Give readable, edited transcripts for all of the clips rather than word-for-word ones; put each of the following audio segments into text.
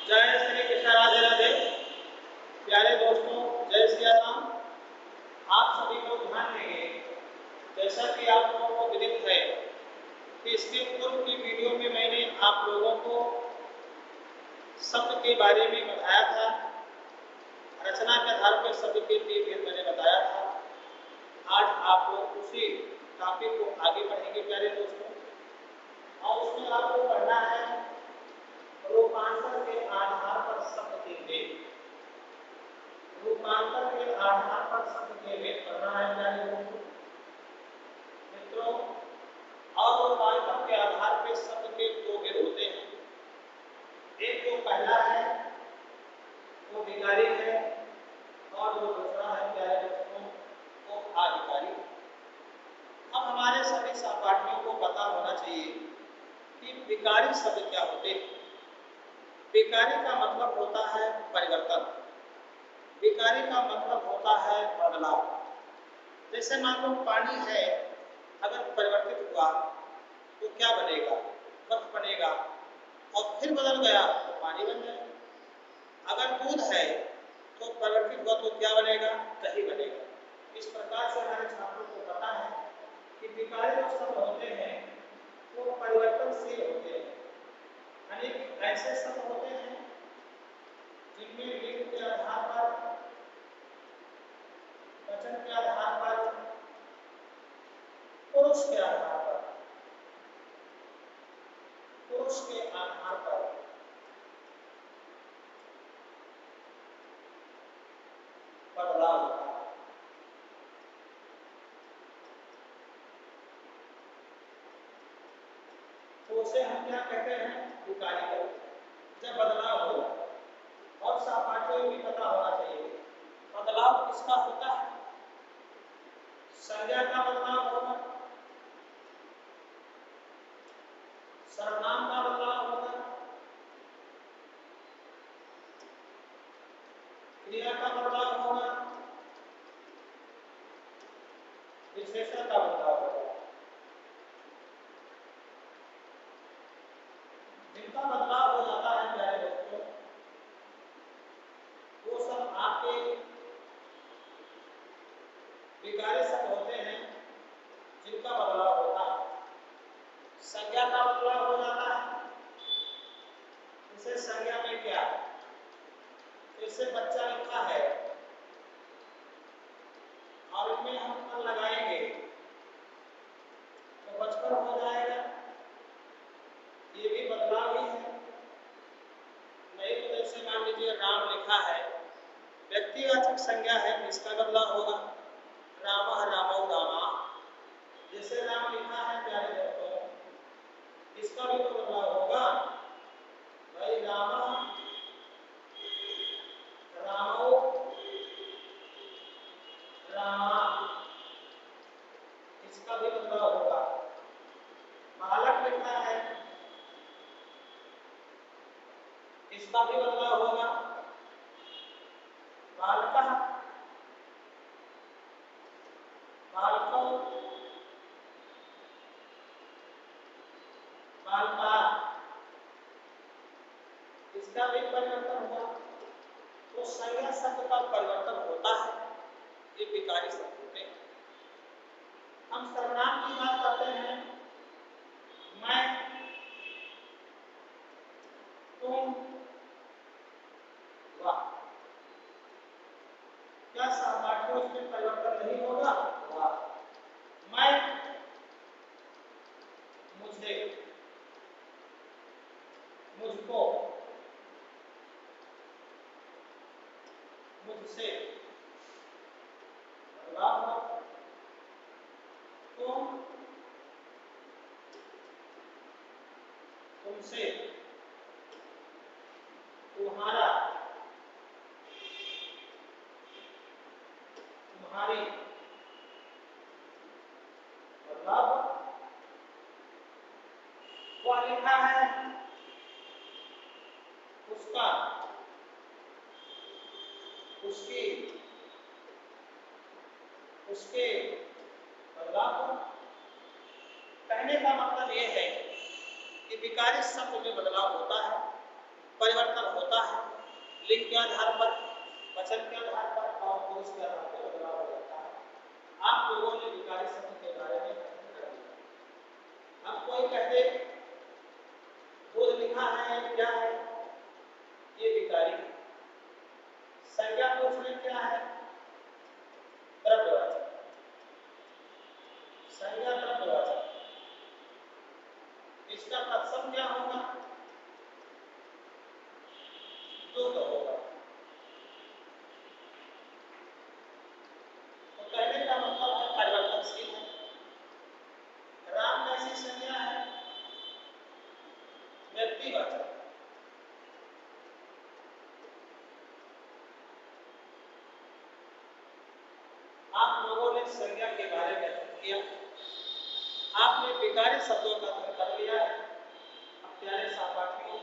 जय श्री कृष्ण, राधे राधे। प्यारे दोस्तों, जय सिया राम। आप सभी लोग ध्यान देंगे, जैसा कि आप लोगों को विदित है कि इसके पूर्व की वीडियो में मैंने आप लोगों को शब्द के बारे में बताया था। रचना के आधार पर शब्द के लिए मैंने बताया था। आज आप लोग उसी टॉपिक को आगे बढ़ेंगे प्यारे दोस्तों, और उसमें आपको पढ़ना है रूपांतर के आधार पर शब्द के भेद। रूपांतर के आधार पर शब्द के भेद पढ़ना है प्यारे दोस्तों मित्रों। और रूपांतर के आधार पर शब्द के दो भेद होते हैं। एक जो पहला है वो विकारी है, और जो दूसरा है प्यारे दोस्तों वो आधिकारी। अब हमारे सभी सहपाठियों को पता होना चाहिए कि विकारी शब्द क्या होते हैं। विकारी का मतलब होता है परिवर्तन। विकारी का मतलब होता है बदलाव। जैसे मान लो पानी है, अगर परिवर्तित हुआ तो क्या बनेगा? बर्फ बनेगा, और फिर बदल गया तो पानी बन जाएगा। अगर दूध है तो परिवर्तित हुआ तो क्या बनेगा? दही बनेगा। इस प्रकार से हमारे छात्रों को पता है कि विकारी जो शब्द होते हैं वो परिवर्तनशील होते हैं, यानी कि ऐसे शब्द होते हैं जिनमें लिंग के आधार पर, वचन के आधार पर, पुरुष के आधार पर, पुरुष के आधार पर बदलाव होता है। तो उसे हम क्या कहते हैं? विकारी कहते हैं, जब बदलाव हो। और सहपाठियों को भी पता होना चाहिए बदलाव किसका होता है। संज्ञा का बदलाव होगा, सर्वनाम का बदलाव होगा, क्रिया का बदलाव होगा, विशेषण का बदलाव होगा। जिनका बदलाव हो जाता है प्यारे दोस्तों, वो सब आपके विकारी शब्द होते हैं जिनका बदलाव होता है। संज्ञा का बदलाव हो जाता है। जैसे संज्ञा में क्या, जैसे बच्चा लिखा है और इनमें हम कल लगाएंगे तो बचपन हो जाएगा, ये भी बदलाव ही है। नहीं तो जैसे मान लीजिए राम लिखा है, व्यक्तिवाचक संज्ञा है, इसका बदलाव होगा रामः रामौ रामा। जैसे राम लिखा है प्यारे दोस्तों, इसका भी तो बदलाव होगा भाई, रामः रामौ रामा, इसका भी बदलाव होगा। बालक लिखा है, इसका भी बदलाव होगा बालकः बालकौ बालका, इसका भी परिवर्तन हुआ। तो संज्ञा शब्द का परिवर्तन होता है, ये विकारी शब्द होते हैं। हम सर्वनाम की बात करते हैं, मैं, तुम, वह। क्या सहपाठियों में परिवर्तन नहीं होगा? होगा। मैं, मुझे, मुझको, मुझसे बदलाव हो। तुम, तुमसे, तुम्हारा, तुम्हारी, बदलाव हो। वह लिखा है, उसका, उसकी, उसके, बदलाव हो। कहने का मतलब यह है कि विकारी शब्द में बदलाव होता है, परिवर्तन होता होता है, लिंग के आधार पर, वचन के आधार पर और पुरुष के आधार पर बदलाव हो जाता है। आप लोगों ने विकारी शब्द के बारे में अध्ययन कर लिया। अब कोई कह दे दूध लिखा है क्या है, ये विकारी है। संज्ञा पुरुष में क्या है, द्रव्यवाचक। संज्ञा द्रव्यवाचक, इसका तत्सम क्या होगा, दुग्ध होगा। तो कहने का मतलब है परिवर्तनशील है। राम कैसी संज्ञा है, व्यक्तिवाचक। आप लोगों ने संज्ञा के बारे में अध्ययन किया, आपने विकारी शब्दों का अध्ययन कर लिया है। अब प्यारे सहपाठियों,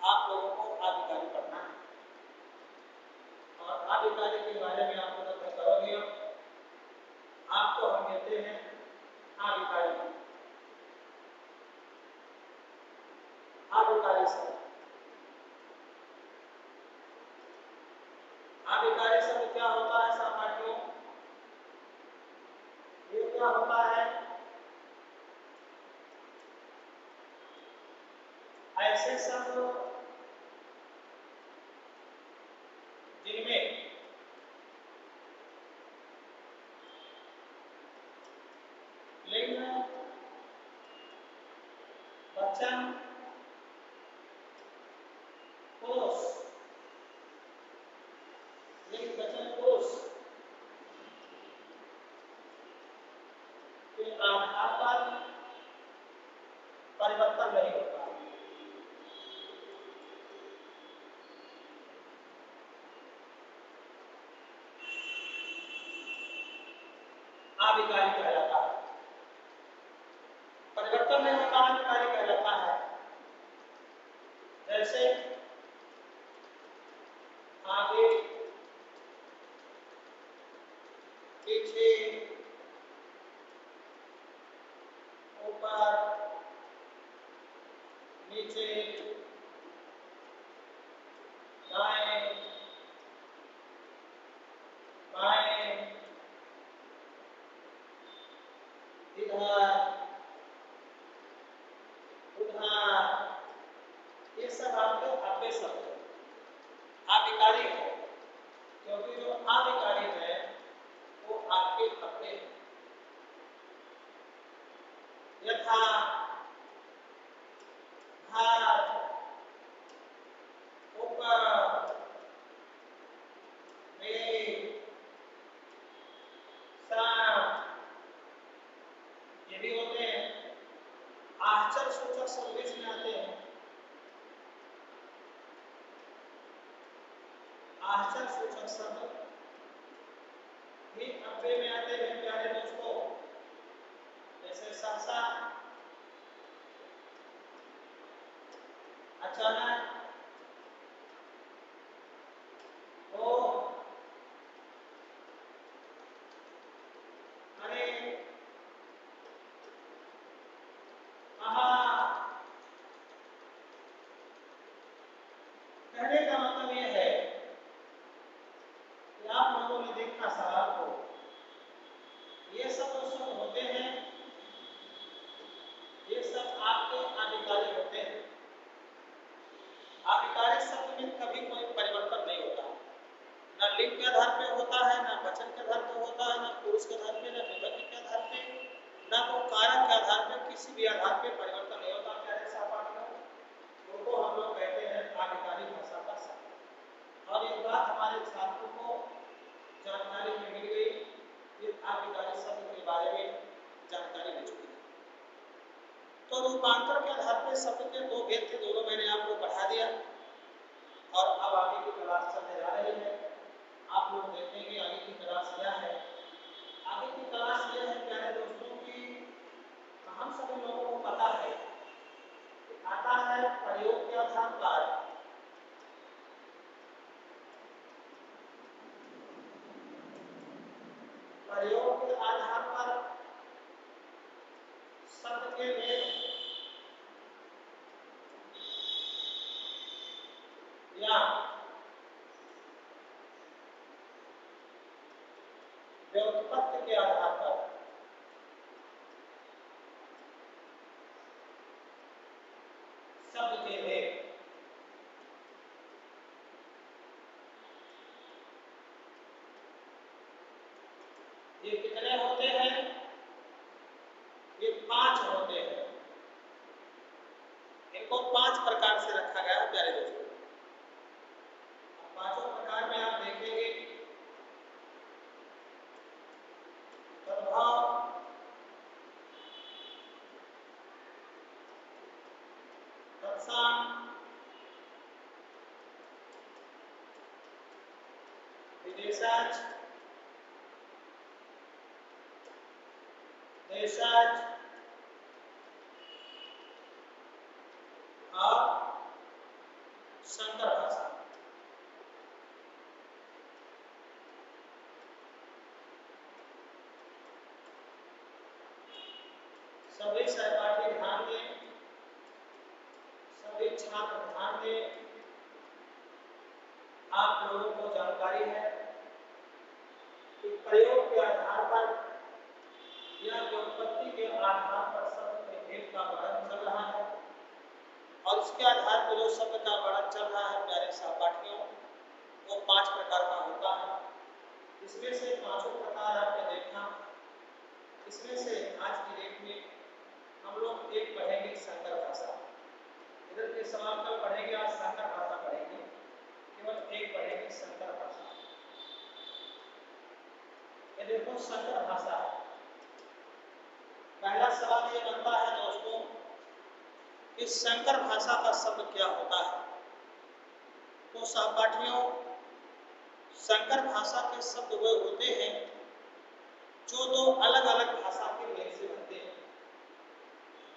आप लोगों को आविकारी पढ़ना है और आविकारी के बारे में आप लोग अध्ययन करोगे। आपको हम कहते हैं आविकारी। आविकारी शब्द, आविकारी शब्द क्या होता है सहपाठियों, ये क्या होता है, ऐसे शब्द जिनमें लिंग, वचन, पुरुष, लिंग वचन पुरुष के आधार पर परिवर्तन नहीं होता। आविकारी कहलाता है। परिवर्तन नहीं होता, आविकारी कहलाता है। जैसे आगे, पीछे, ऊपर, नीचे, दाएं, बाएं, इधर, उधर, ये सब आपके अपने शब्द हैं, आविकारी है। क्योंकि जो आविकारी है वो आपके अपने हैं। यथा, घर, ऊपर, मेघ, शाम, ये भी होते हैं। आश्चर्य सूचक शब्द बीच में आते हैं। आश्चर्य सूचक शब्द भी अपने में आते हैं प्यारे दोस्तों। जैसे सहसा, अचानक, ओ, अरे, आहा। कहने का मतलब यह है कि आप लोगों ने देखा सवाल को, ये सब जो शब्द होते हैं ये सब आपके आविकारी होते हैं। आविकारी शब्द में कभी कोई परिवर्तन नहीं होता, न लिंग के आधार पे होता है, न वचन के आधार पे होता है, न पुरुष के आधार पे, न विभक्ति के आधार पे, न वो कारक के आधार पे, किसी भी आधार पे परिवर्तन नहीं होता। प्यारे सहपाठियों, उनको हम लोग कहते हैं आविकारी भाषा का शब्द। और एक बात हमारे छात्रों को जानकारी में मिल गई, ये आविकारी शब्द के बारे में जानकारी मिल चुकी है। तो रूपांतर के आधार पर शब्द के दो भेद थे, दोनों मैंने आपको बढ़ा दिया और अब आगे की क्लास चलने जा रही है। आप लोग देखेंगे आगे की क्लास क्या है। आगे की क्लास यह है प्यारे दोस्तों की, हम सभी लोगों को पता है आता है प्रयोग के आधार पर प्रयोग के आधार पर शब्द के भेद या व्युत्पत्ति के आधार पर शब्द के भेद ये कितने होते हैं? ये 5 होते हैं। इनको 5 प्रकार से रखा गया है प्यारे दोस्तों। पांचों प्रकार में आप देखेंगे प्रभाव, तत्सम, विदेशज, देशज और संकर भाषा। सभी सहपाठी ध्यान दें, सभी छात्र ध्यान दें। आप लोगों को जानकारी है कि प्रयोग के आधार पर या व्युत्पत्ति के आधार पर शब्द के भेद का वर्णन चल रहा है और इसके आधार पर जो शब्द का वर्णन चल रहा है प्यारे सहपाठियों वो 5 प्रकार का होता है। इसमें से 5 प्रकार आपने देखा। इसमें से आज की डेट में हम लोग एक पढ़ेंगे संकर भाषा। इधर के सवाल कल पढ़ेंगे, आज संकर भाषा पढ़ेंगे। केवल एक पढ़ेंगे संकर भाषा। ये देखो संकर भाषा है। पहला सवाल ये बनता है दोस्तों कि संकर भाषा का शब्द क्या होता है? तो सहपाठियों संकर भाषा के शब्द वे होते हैं जो दो अलग अलग भाषा के मेल से बनते हैं।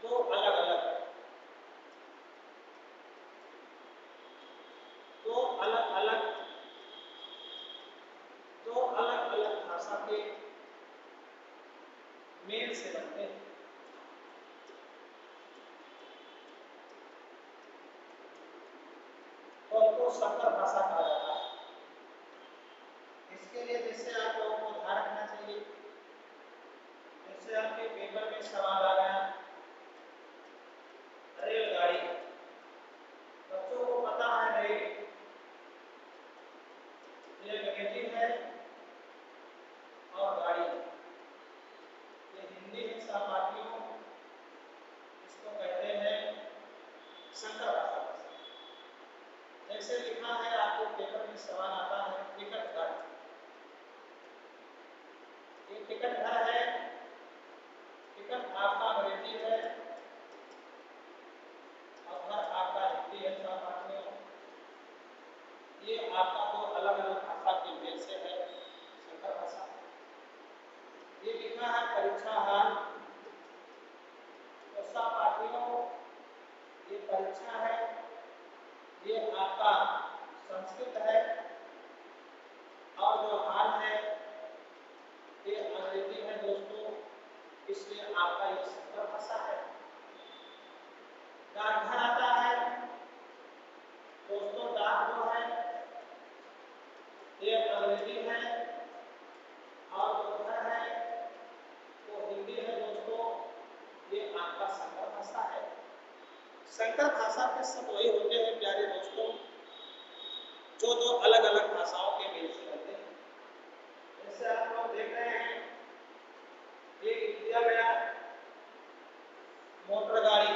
दो अलग अलग भाषा के मेल से बनते हैं। तो उनको संकर भाषा कहा जाता है। इसके लिए जैसे आप लोगों को ध्यान रखना चाहिए, जैसे आपके पेपर में सवाल आ गया रेलगाड़ी। बच्चों को पता है रेल ये नेगेटिव है और गाड़ी ये हिंदी है सहपाठियों, इसको कहते हैं संकर भाषा। जैसे लिखा है आपको पेपर में सवाल आता है टिकट घर। ये टिकट घर है, टिकट आपका अंग्रेजी है और घर आपका हिंदी है सहपाठियों। ये आपका दो अलग अलग भाषा के मेल से है संकर भाषा। ये लिखा है परीक्षा हाल। तो सहपाठियों ये परीक्षा है, ये आपका संस्कृत है और जो हाल है ये अंग्रेजी है दोस्तों, इसलिए आपका ये संकर भाषा है। डाकघर आता है दोस्तों, डाक जो है ये अंग्रेजी है और जो घर है वो हिंदी है दोस्तों, ये आपका संकर भाषा है। संकर भाषा के शब्द वही होते हैं प्यारे दोस्तों जो दो अलग अलग भाषाओं के मेल से बनते हैं। जैसे आप लोग देख रहे हैं एक दिया गया मोटर गाड़ी,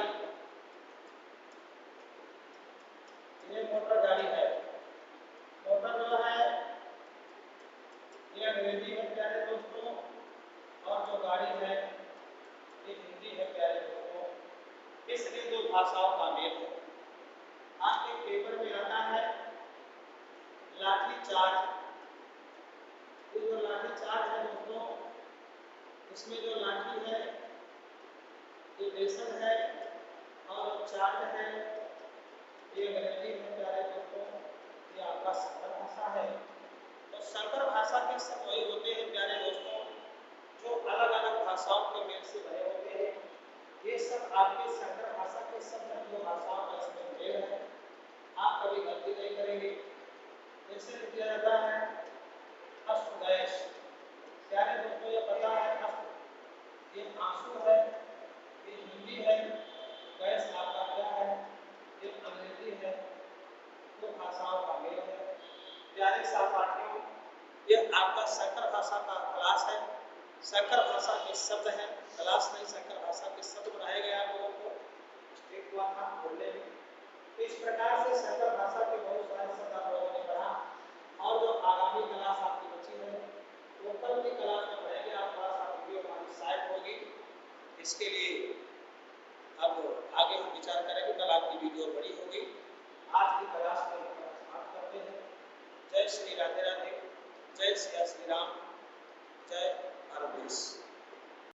ये मोटर गाड़ी है। मोटर जो है ये अंग्रेजी है प्यारे दोस्तों और जो गाड़ी है ये हिंदी है प्यारे दोस्तों, इसलिए दो भाषाओं का मेल है। आपके पेपर में आता है लाठी चार्ज। ये जो लाठी चार्ज है दोस्तों, इसमें जो लाठी है ये बेसन है और चार्ज है ये अंग्रेजी है प्यारे दोस्तों, ये आपका संकर भाषा है। तो संकर भाषा के शब्द वही होते हैं प्यारे दोस्तों जो अलग अलग भाषाओं के मेल से बने होते हैं। ये सब आपके संकर भाषा के शब्द जो भाषाओं का इसमें मेल है। आप कभी गलती नहीं करेंगे संकर भाषा का क्लास है, संकर भाषा के शब्द हैं, क्लास नहीं संकर भाषा के शब्द बनाए गए आप लोगों को स्ट्रिक्ट हुआ था बोलने में। तो इस प्रकार से संकर भाषा के बहुत सारे शब्द आप लोगों ने पढ़ा और जो आगामी क्लास आपकी बची है वो कल की क्लास में पढ़ेंगे। आप थोड़ा सा वीडियो हमारी साइड होगी, इसके लिए अब आगे हम विचार करेंगे, कल आपकी वीडियो बड़ी होगी। आज की क्लास में समाप्त करते हैं। जय श्री राधे राधे, जय श्री राम, जय भारत देश।